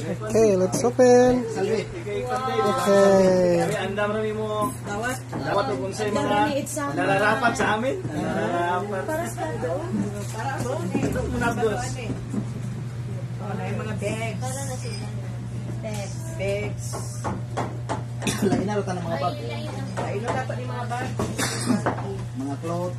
Okay, let's open. Okay. Andam rami mo dawat kung sa mga nararapat sa amin. Nararapat. Para ito muna dos. Mga bags. Para na sila. Bags. Lain na ng mga bag. Lain na dapat yung mga bag. Mga cloth,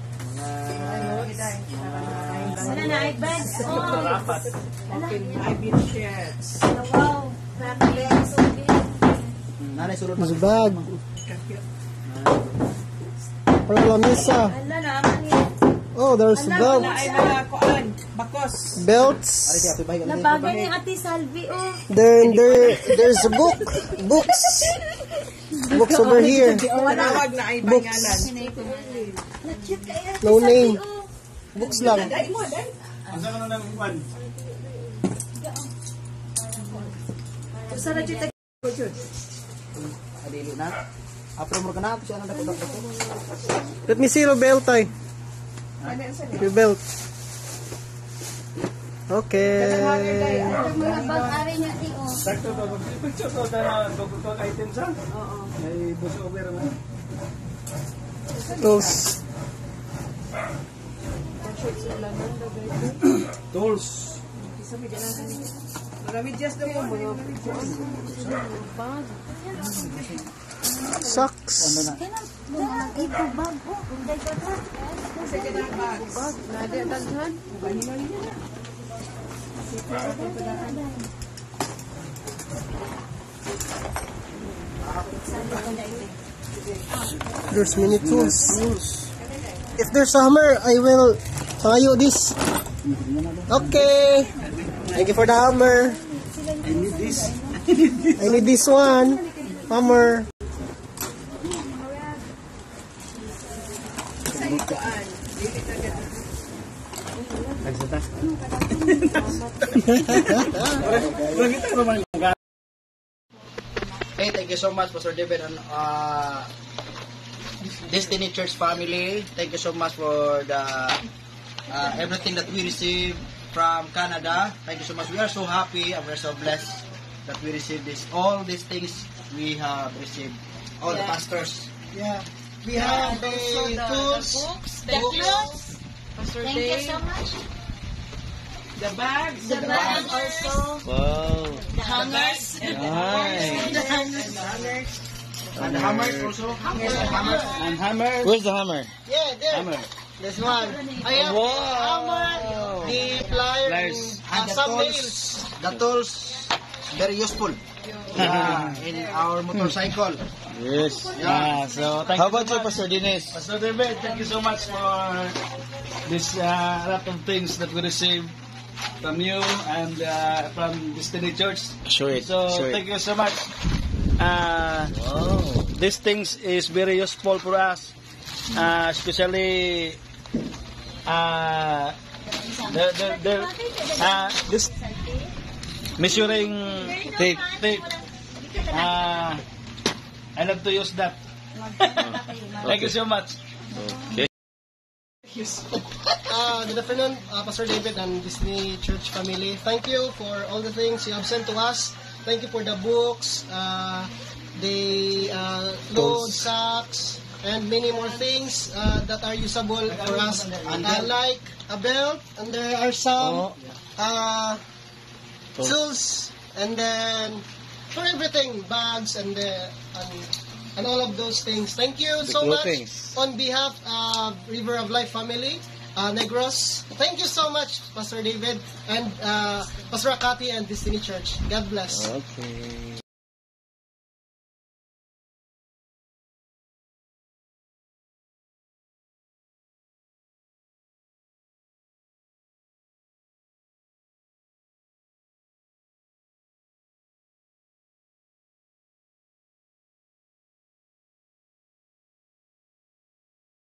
Wala na ay bags. Nararapat. I've been shirts. Wow. Bags. nanay sulod There's a bag. Para lamisa. Wala na aman niya. Oh, there's a belt. Ay mga kuan. Bakos. Belts. Nabagay ni Ate Salvi, oh. Then there's a book. Books. Books over here. Tawag na ay bangalan. Cute kaya Ate No Salvi, name. oh. Books lang. Dai mo, dai. Asa ka na ng kwan? Usa na jud ko jud. adili na. Apro mo kana siya nang dapat. Let me see your belt, ay. Your belt. Okay. Mga bag-ari niya, di, oh. Sakto to. Picture to na dugtong items ha. Oo. May bus over na. Tools. Tools. Mga medyas daw mo mga Socks. Kailan ipo bag, oh. Unday ka ta. second bags. Nade daghan. There's many tools. If there's a hammer, I will tayo this. Okay. Thank you for the hammer. I need this. I need this one. Hammer. Hey, thank you so much, Pastor David and Destiny Church family. Thank you so much for the everything that we received from Canada. Thank you so much. We are so happy and we're so blessed that we received this. All these things we have received. All the pastors. Yeah. We have the tools. The clothes. Thank you so much. The bags. The bag also. Wow. The hangers. Nice. The hangers. And the hammers also. Yes, the hammers. And hammer. Where's the hammer? Yeah, there. Hammer. This one. I have Wow. hammer, the pliers, Pliers. And the some tools. nails. The tools very useful. In our motorcycle. Yes. So thank How about you, Pastor Dennis? Pastor David, thank you so much for this lot of things that we received from you and from Destiny Church. Sweet. So sweet. thank you so much. These things is very useful for us, especially this measuring tape. I love to use that. Thank you so much. Okay. Good afternoon, Pastor David and Disney Church family. Thank you for all the things you have sent to us. Thank you for the books, the clothes, socks, and many more things that are usable for us. Like a belt, and there are some tools, and then for everything, bags, and all of those things. Thank you so much on behalf of River of Life family, Negros. Thank you so much, Pastor David and Pastor Akati and Destiny Church. God bless. Okay.